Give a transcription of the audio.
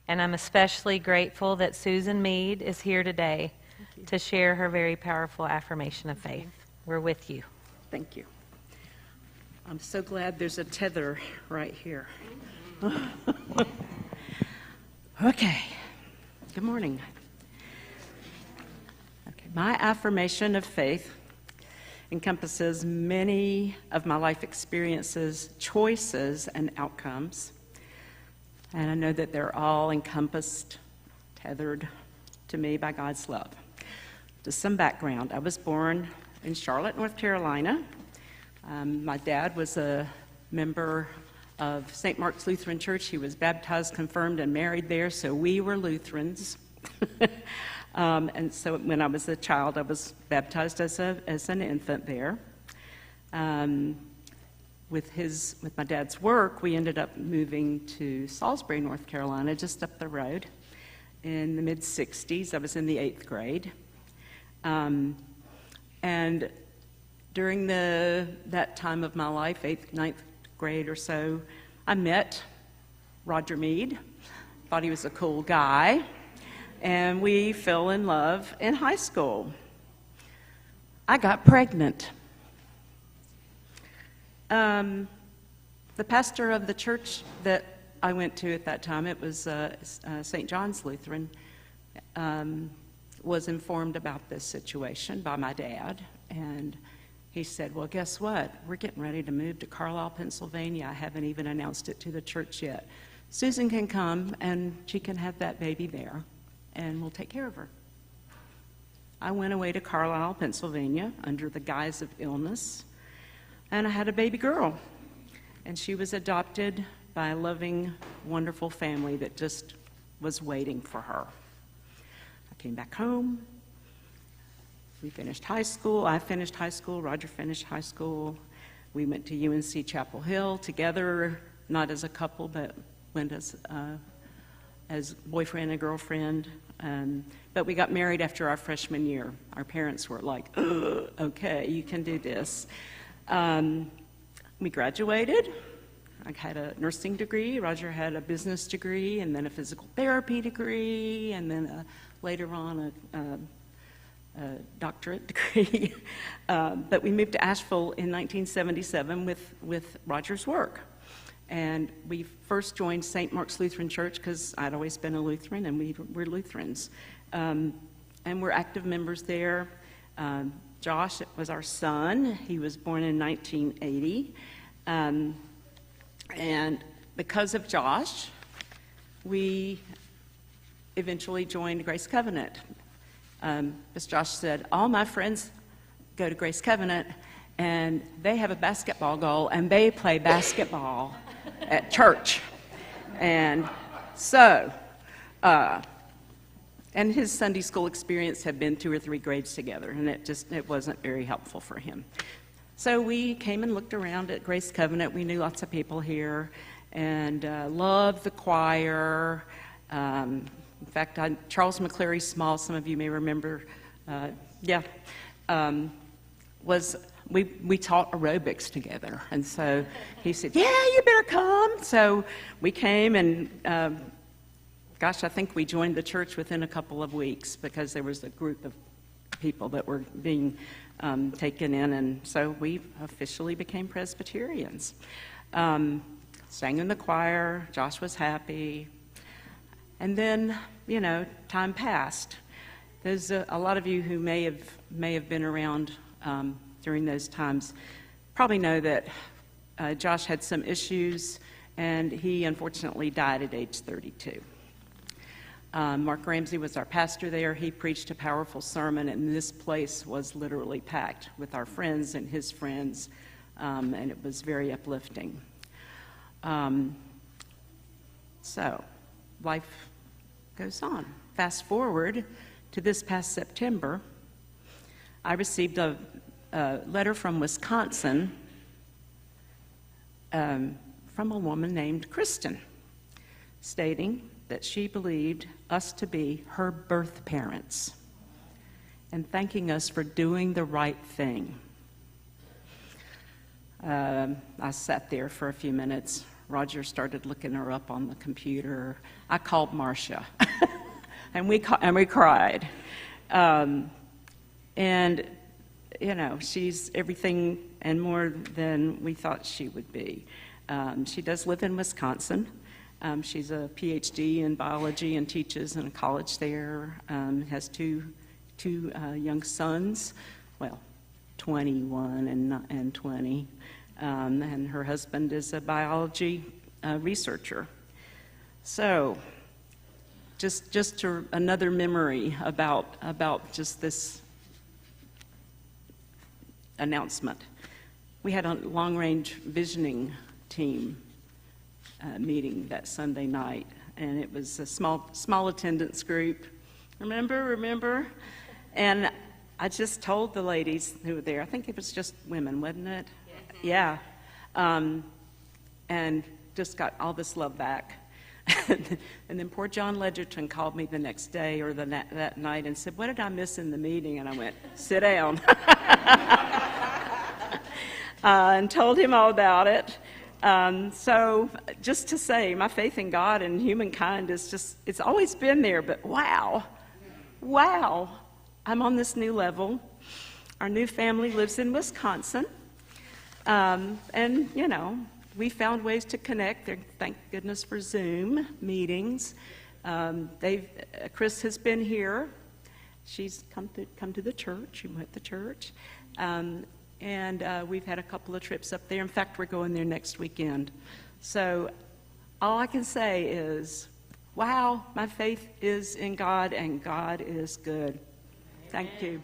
And I'm especially grateful that Susan Meade is here today to share her very powerful affirmation of faith. We're with you. Thank you. I'm so glad there's a tether right here. Okay. Good morning. Okay. My affirmation of faith encompasses many of my life experiences, choices, and outcomes. And I know that they're all encompassed, tethered to me by God's love. Just some background. I was born in Charlotte, North Carolina. My dad was a member of St. Mark's Lutheran Church. He was baptized, confirmed, and married there, so we were Lutherans. And so when I was a child, I was baptized as an infant there. With my dad's work, we ended up moving to Salisbury, North Carolina, just up the road. In the mid-'60s, I was in the 8th grade. And during that time of my life, 8th, 9th grade or so, I met Roger Meade. Thought he was a cool guy. And we fell in love in high school. I got pregnant. The pastor of the church that I went to at that time, it was St. John's Lutheran, was informed about this situation by my dad, and he said, well, guess what? We're getting ready to move to Carlisle, Pennsylvania. I haven't even announced it to the church yet. Susan can come, and she can have that baby there, and we'll take care of her. I went away to Carlisle, Pennsylvania, under the guise of illness, and I had a baby girl. And she was adopted by a loving, wonderful family that just was waiting for her. I came back home. We finished high school. I finished high school. Roger finished high school. We went to UNC Chapel Hill together, not as a couple, but went as boyfriend and girlfriend. But we got married after our freshman year. Our parents were like, okay, you can do this. We graduated. I had a nursing degree. Roger had a business degree, and then a physical therapy degree, and then later on a doctorate degree. But we moved to Asheville in 1977 with Roger's work. And we first joined St. Mark's Lutheran Church because I'd always been a Lutheran, and we were Lutherans. And we're active members there. Josh was our son. He was born in 1980. And because of Josh, we eventually joined Grace Covenant. As Josh said, all my friends go to Grace Covenant, and they have a basketball goal, and they play basketball at church. And so, and his Sunday school experience had been 2 or 3 grades together, and it wasn't very helpful for him. So we came and looked around at Grace Covenant. We knew lots of people here, and loved the choir. In fact, Charles McCleary Small, some of you may remember, we taught aerobics together. And so he said, yeah, you better come. So we came, and I think we joined the church within a couple of weeks because there was a group of people that were being taken in, and so we officially became Presbyterians. Sang in the choir. Josh was happy. And then, time passed. There's a lot of you who may have been around during those times probably know that Josh had some issues, and he unfortunately died at age 32. Mark Ramsey was our pastor there. He preached a powerful sermon, and this place was literally packed with our friends and his friends, and it was very uplifting. So, life goes on. Fast forward to this past September, I received a letter from Wisconsin from a woman named Kristen, stating that she believed us to be her birth parents and thanking us for doing the right thing. I sat there for a few minutes Roger started looking her up on the computer. I called Marcia, and we cried. And, you know, she's everything and more than we thought she would be. She does live in Wisconsin. She's a PhD in biology and teaches in a college there. Has two young sons, well, 21 and 20. And her husband is a biology researcher. So, just another memory about just this announcement. We had a long-range visioning team meeting that Sunday night, and it was a small attendance group. Remember? And I just told the ladies who were there, I think it was just women, wasn't it? Yeah. And just got all this love back. And then poor John Ledgerton called me the next day or that night and said, "What did I miss in the meeting?" And I went, "Sit down." And told him all about it. So just to say, my faith in God and humankind it's always been there, but wow, I'm on this new level. Our new family lives in Wisconsin. And, you know, we found ways to connect. Thank goodness for Zoom meetings. Chris has been here. She's come to the church. She went to church. And we've had a couple of trips up there. In fact, we're going there next weekend. So all I can say is, wow, my faith is in God, and God is good. Thank you.